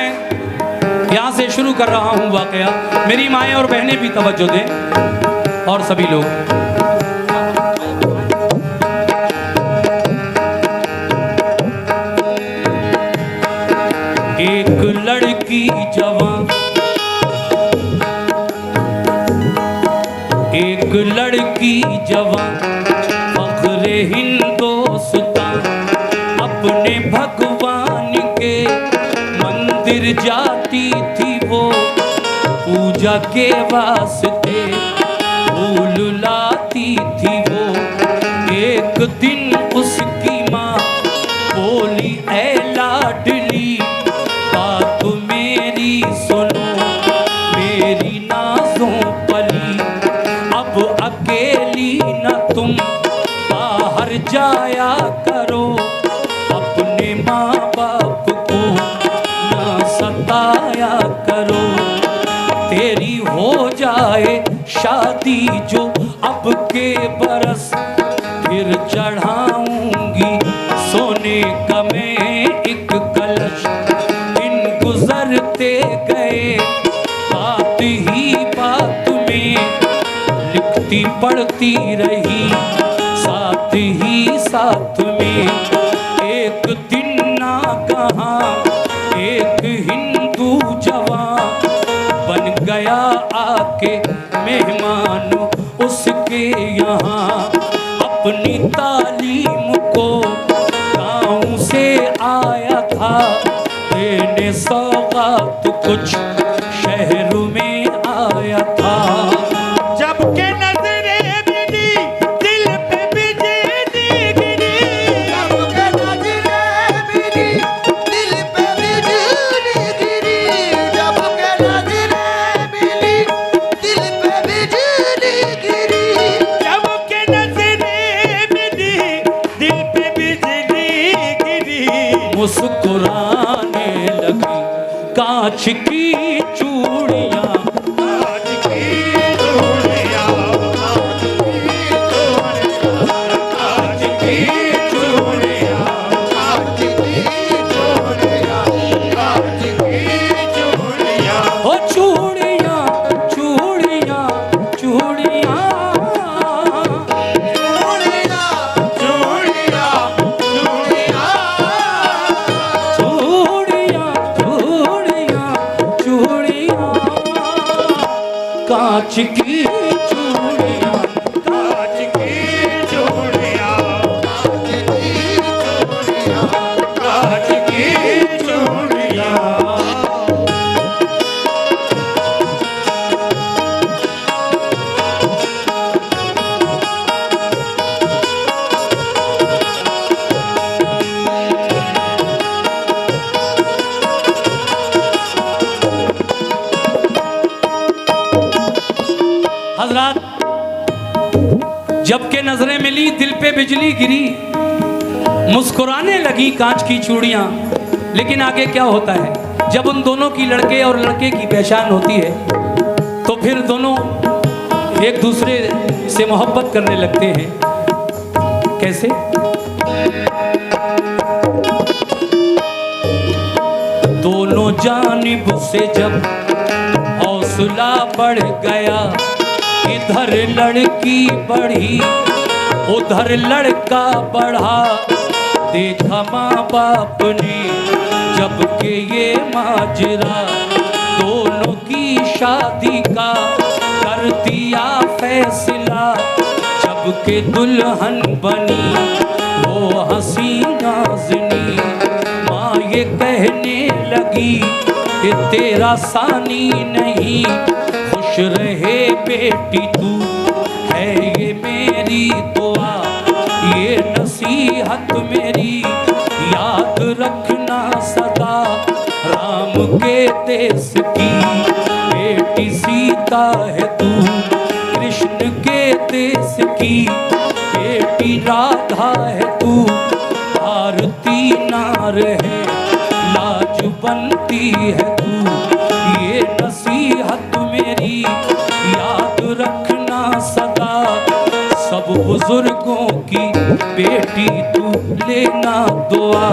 मैं यहाँ से शुरू कर रहा हूँ वाकया। मेरी माएँ और बहनें भी तवज्जो दें और सभी लोग। एक लड़की जवान, एक लड़की जवान फख्रे हिंदुस्तान, अपने भगवान के मंदिर जाती थी वो पूजा के वास्ते, फूल लाती थी वो। एक दिन उसकी माँ बोली, ऐ लाडली बात मेरी सुनो, मेरी नाज़ों पली, अब अकेली न तुम बाहर जाया करो, अपने माँ बाप को न सताया करो। तेरी हो जाए शादी जो अब के बरस, फिर चढ़ाऊंगी सोने का मैं एक कलश। दिन गुजरते गए बात ही बात में, लिखती पढ़ती रही साथ ही साथ में। एक दिन ना कहा एक हिंदू जवान बन गया आके मेहमान उसके यहाँ। अपनी तालीम को गाँव से आया था देने सौगात, कुछ शहर में आया था। जब के नजरें मिली दिल पे बिजली गिरी, जब के नजरें मिली दिल पे बिजली गिरी, जब के नजरें मिली दिल पे बिजली गिरी, जब के नजरें मिली दिल पे बिजली गिरी। मुस्कुराने लगी कांच की चूड़ियाँ, कांच की चूड़ियाँ, कांच की चूड़ियाँ, कांच की चूड़ियाँ, कांच की चूड़ियाँ। हो चूड़ियाँ चूड़ियाँ चूड़ियाँ, चूड़ियाँ, चूड़ियाँ, चूड़ियाँ। चूड़ियाँ चूड़ियाँ चूड़ियाँ, कांच की चूड़ियाँ, कांच की चूड़ियाँ, कांच की चूड़ियाँ। हजरात, जब के नजरें मिली दिल पे बिजली गिरी, मुस्कुराने लगी कांच की चूड़ियाँ। लेकिन आगे क्या होता है, जब उन दोनों की लड़के और लड़के की पहचान होती है तो फिर दोनों एक दूसरे से मोहब्बत करने लगते हैं। कैसे? दोनों जानिब से जब हौसला बढ़ गया, इधर लड़की बढ़ी उधर लड़का बढ़ा, देखा माँ बाप ने जब के ये माजरा, दोनों की शादी का कर दिया फैसला। जब के दुल्हन बनी वो हंसी नाज़नी, माँ ये कहने लगी कि तेरा सानी नहीं, खुश रहे बेटी तू है ये मेरी दुआ, ये नसीहत मेरी याद रखना सदा। राम के देश की बेटी सीता है तू, कृष्ण के देश की बेटी राधा है तू। भारती नार है लाज बनती है तू, ये नसीहत मेरी याद रखना सदा। सब बुजुर्गों की बेटी तू लेना दुआ,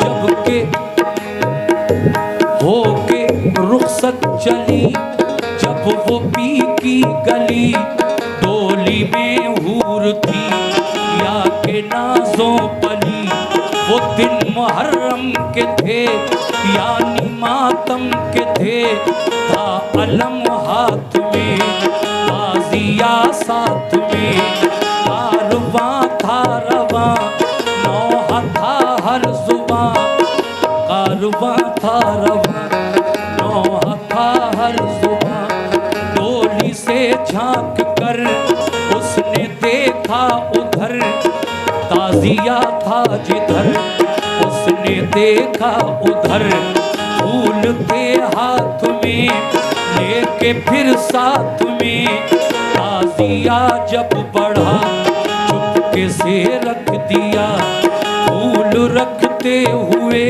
जब के होके रुखसत चली जब वो पी की गली, डोली में हूर थी या के नाजों पली। वो दिन मुहर्रम के थे यानी मातम के थे, था अलम हाथ में ताजिया साथ में, कारवां था रवां नौहा था हर जुबां, कारवां था रवां नौहा था हर जुबां। डोली से झांक कर उसने देखा उधर, ताजिया था जिधर उसने देखा उधर। फूल थे हाथ में लेके फिर साथ में, ताजिया जब बढ़ा चुपके से रख दिया। फूल रखते हुए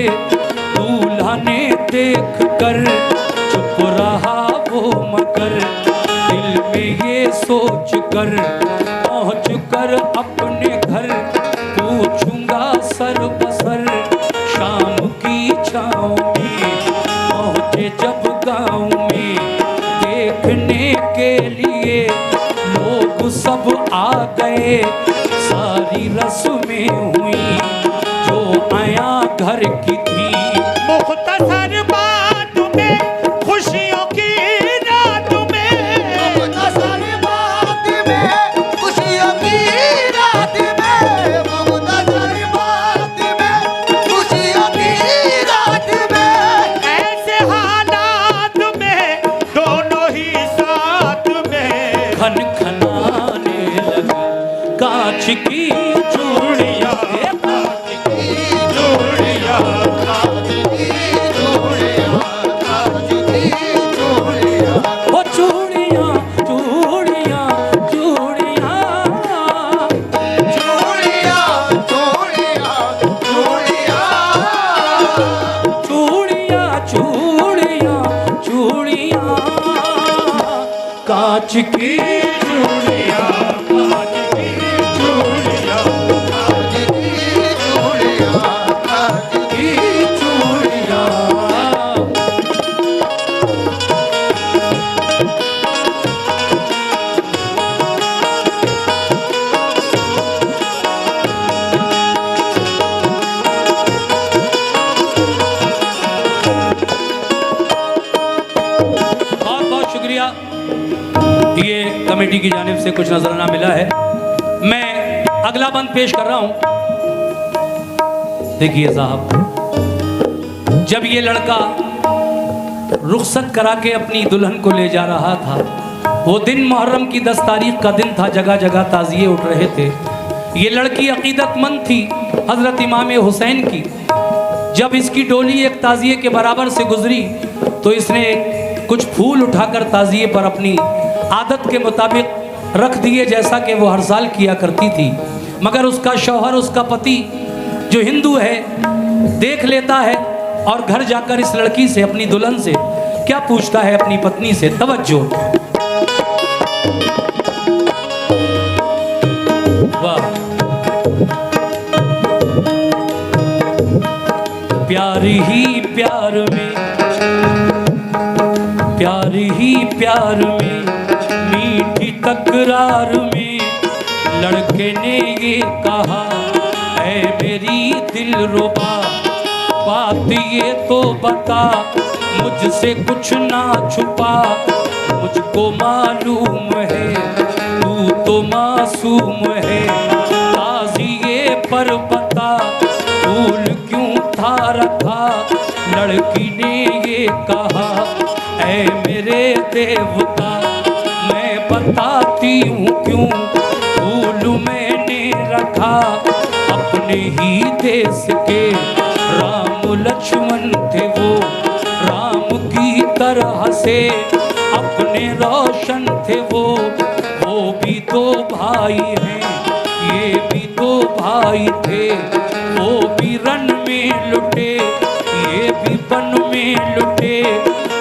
दूल्हा ने देख कर चुप रहा वो मगर, दिल में ये सोच कर पहुँच कर अपने घर पूछूंगा सर बसर। शाम की छाँव में पहुँचे जब गाँव में, देखने के लिए लोग सब आ गए। सारी रस्में हुई जो आया घर की थी। मुख्तसर बात में खुशियों की रात में, मुख्तसर बात में खुशियों की रात में, मुख्तसर बात में खुशियों की रात में। ऐसे हालात में दोनों ही साथ में, खन खनाने लगी कांच की चूड़ियाँ, कांच की चूड़ियाँ, कांच की चूड़ियाँ, कांच की चूड़ियाँ, वो चूड़ियाँ चूड़ियाँ चूड़ियाँ, चूड़ियाँ चूड़ियाँ चूड़ियाँ, चूड़ियाँ चूड़ियाँ चूड़ियाँ, कांच की चूड़ियाँ, कांच की चूड़ियाँ, कांच की चूड़ियाँ, कांच की चूड़ियाँ। बहुत बहुत शुक्रिया। ये कमेटी की जानिब से कुछ नजराना मिला है। मैं अगला बंद पेश कर रहा हूं। देखिए साहब, जब ये लड़का रुखसत करा के अपनी दुल्हन को ले जा रहा था, वो दिन मुहर्रम की 10 तारीख का दिन था। जगह जगह ताजिए उठ रहे थे। ये लड़की अकीदतमंद थी हजरत इमाम हुसैन की। जब इसकी डोली एक ताजिए के बराबर से गुजरी तो इसने कुछ फूल उठाकर ताजिए पर अपनी आदत के मुताबिक रख दिए, जैसा कि वो हर साल किया करती थी। मगर उसका शौहर, उसका पति जो हिंदू है, देख लेता है और घर जाकर इस लड़की से, अपनी दुल्हन से क्या पूछता है, अपनी पत्नी से। तवज्जो, वाह। प्यार ही प्यार में, प्यार ही प्यार में, मीठी तकरार में लड़के ने ये कहा, ऐ मेरी दिलरुबा बात ये तो बता, मुझसे कुछ ना छुपा। मुझको मालूम है तू तो मासूम है, ताज़िए पर बता फूल क्यों था रखा। लड़की ने ये कहा, ऐ मेरे देवता मैं बताती हूँ क्यों फूल मैंने रखा। अपने ही देश के राम लक्ष्मण थे वो, राम की तरह से अपने रोशन थे वो भी दो भाई हैं, ये भी दो भाई थे। वो भी रन में लुटे, ये भी बन में लुटे।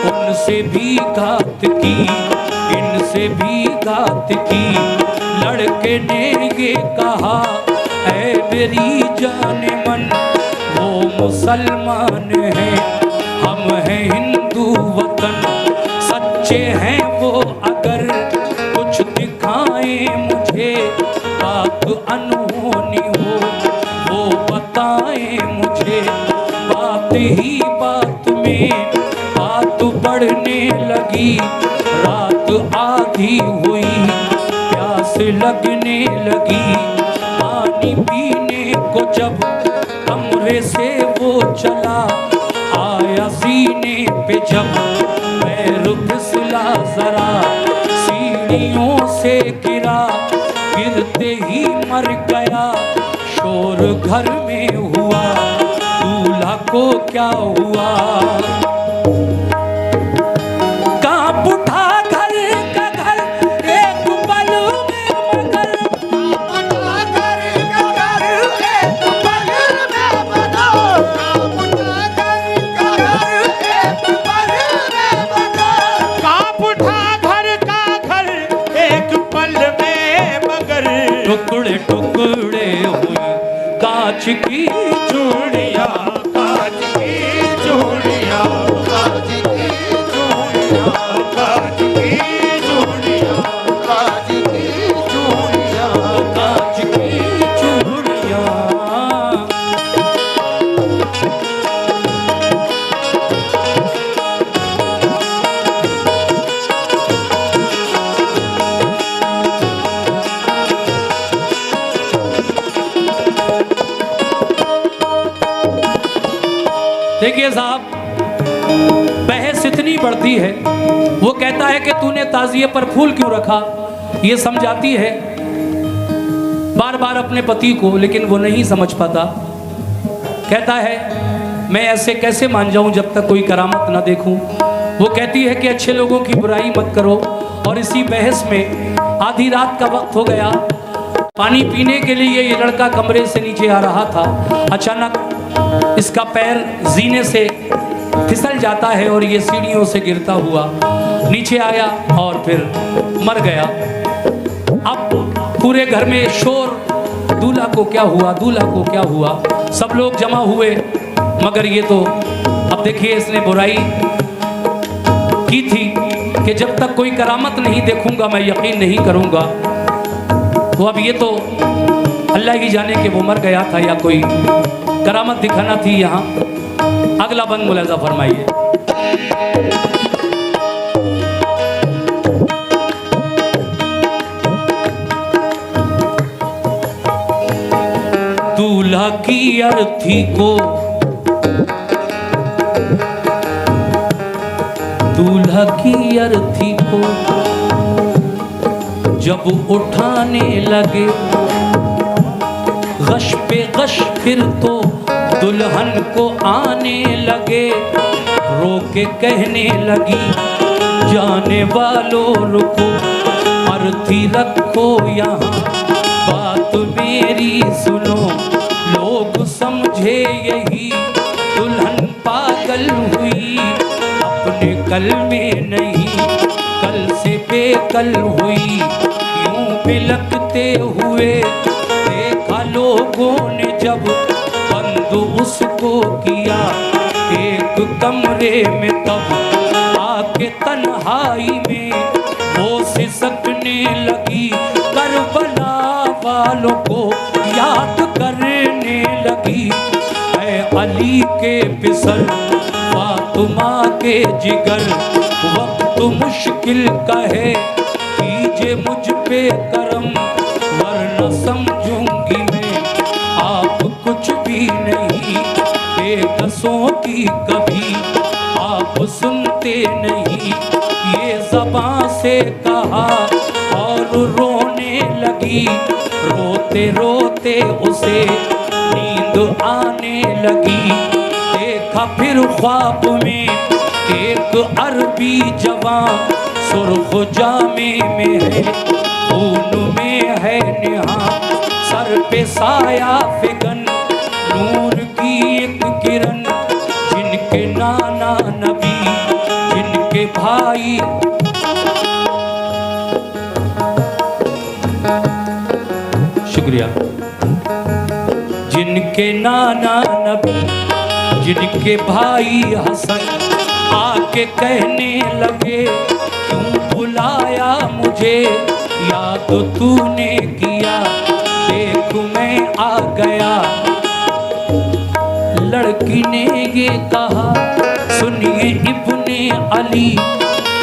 उनसे भी घात की, इनसे भी घात की। लड़के ने ये कहा, ऐ मेरी जान मन वो मुसलमान है, हम हम हैं हिंदू वतन, सच्चे हैं वो अगर कुछ दिखाएं मुझे, बात अनहोनी हो वो बताएं मुझे। बात ही बात में बात बढ़ने लगी, रात आधी हुई प्यास लगने लगी। पानी पीने को जब कमरे से वो चला, आया सीने पे जब पैर फिसला जरा, सीढ़ियों से गिरा गिरते ही मर गया। शोर घर में हुआ, दूल्हा को क्या हुआ। कांप उठा घर का घर एक पल में मगर, कांप उठा घर का घर एक पल में मगर, टुकड़े टुकड़े हुए कांच की चूड़ियां कांच की चूड़ियां, कांच की चूड़ियां। कांच की चूड़ियां। देखिए साहब, बहस इतनी बढ़ती है। वो कहता है कि तूने ताजिए पर फूल क्यों रखा। ये समझाती है बार बार अपने पति को, लेकिन वो नहीं समझ पाता। कहता है मैं ऐसे कैसे मान जाऊं जब तक कोई करामत ना देखूं। वो कहती है कि अच्छे लोगों की बुराई मत करो। और इसी बहस में आधी रात का वक्त हो गया, पानी पीने के लिए ये लड़का कमरे से नीचे आ रहा था। अचानक इसका पैर जीने से फिसल जाता है और ये सीढ़ियों से गिरता हुआ नीचे आया और फिर मर गया। अब पूरे घर में शोर, दूल्हा को क्या हुआ, दूल्हा को क्या हुआ। सब लोग जमा हुए, मगर ये तो अब देखिए इसने बुराई की थी कि जब तक कोई करामत नहीं देखूंगा मैं यकीन नहीं करूंगा। तो अब ये तो अल्लाह ही जाने कि वो मर गया था या कोई करामत दिखाना थी यहाँ। अगला बंद मुलाजा फरमाइए। दूल्हा की अर्थी को, दूल्हा की अर्थी को जब उठाने लगे, गश पे गश फिर तो दुल्हन को आने लगे। रो के कहने लगी जाने वालों रुको, अर्थी रखो यहाँ, बात मेरी सुनो। लोग समझे यही दुल्हन पागल हुई, अपने कल में नहीं कल से बेकल हुई। यूं बिलकते हुए देखा लोगों ने जब, बंद उसको किया एक कमरे में तब। आके तन्हाई में वो सिसकने लगी, करबला वालों को याद करने लगी। ऐ अली के फिसल फातिमा के जिगर, वक्त मुश्किल का है कीजिए मुझ पे करम, वरना समझूंगी मैं आप कुछ भी नहीं। बेकसों की कभी आप सुनते नहीं, ये ज़बां से कहा और रोने लगी। रोते रोते उसे नींद आने लगी। देखा फिर ख्वाब में एक अरबी जवान, सुर्ख जामे में है खून में है निहा। सर पे साया फिगन नूर की एक किरण, जिनके नाना नबी जिनके भाई, शुक्रिया, जिनके नाना नबी जिनके भाई हसन आके कहने लगे क्यों बुलाया मुझे, याद तूने किया देख मैं आ गया। लड़की ने ये कहा सुनिए इब्ने अली,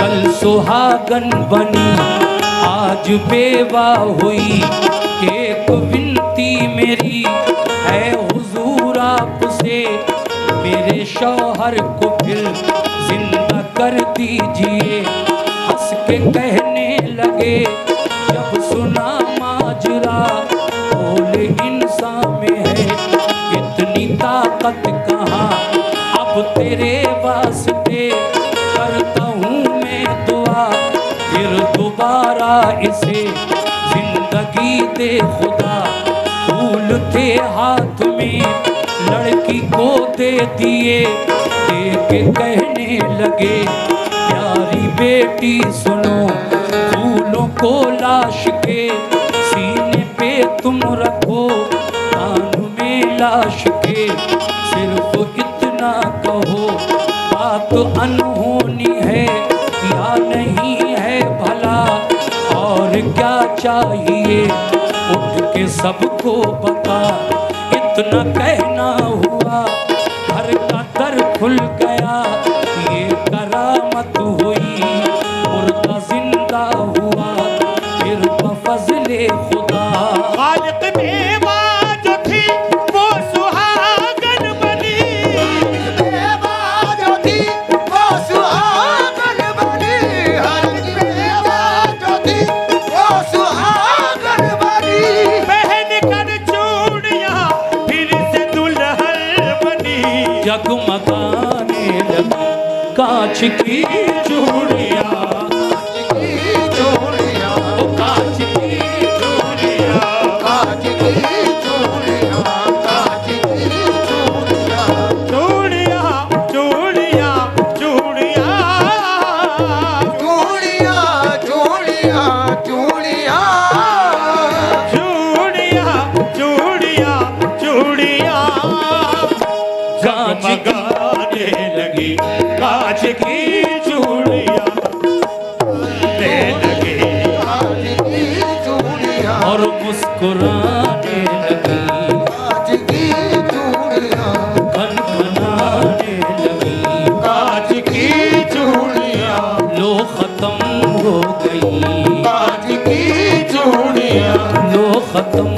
कल सुहागन बनी आज बेवा हुई। एक विनती मेरी है हुजूर आपसे, मेरे शौहर को फिर जिंदा कर दीजिए। हंस के कहने लगे जब सुना माजरा, बोले इंसान में है इतनी ताकत कहाँ। अब तेरे वास्ते करता हूँ मैं दुआ, फिर दोबारा इसे जिंदगी दे खुदा। फूल थे हाथ में लड़की को दे दिए, दे के कहने लगे प्यारी बेटी सुनो, फूलों को लाश के सीने पे तुम रखो, कान में लाश के सिर्फ इतना कहो, बात अनहोनी है या नहीं है भला, और क्या चाहिए उठ के सबको बता। इतना कहना हुआ घर का दर खुल गया, ये करामत हुई मुर्दा जिंदा हुआ फिर बफज़ले खुदा। खालिक बेवा जो थी वो सुहागन बनी, बेवा जो थी वो सुहागन बनी, हर बेवा जो थी वो सुहागन बनी। पहन कर चूड़ियां फिर से दुल्हन बनी। जगमगाने लगी कांच की चूड़ियां, चूड़ियां ओ कांच की चूड़ियां, कांच की चूड़ियां, कांच की चूड़ियां। चूड़ियां चूड़ियां चूड़ियां चूड़ियां चूड़ियां चूड़ियां चूड़ियां चूड़ियां चूड़ियां जगमगाने लगी कांच की चूड़ियां ले लगी। कांच की चूड़ियां, और मुस्कुराने लगी कांच की चूड़ियां, खनखनाने लगी। कांच की चूड़ियां लो खत्म हो गई, कांच की चूड़ियां लो खत्म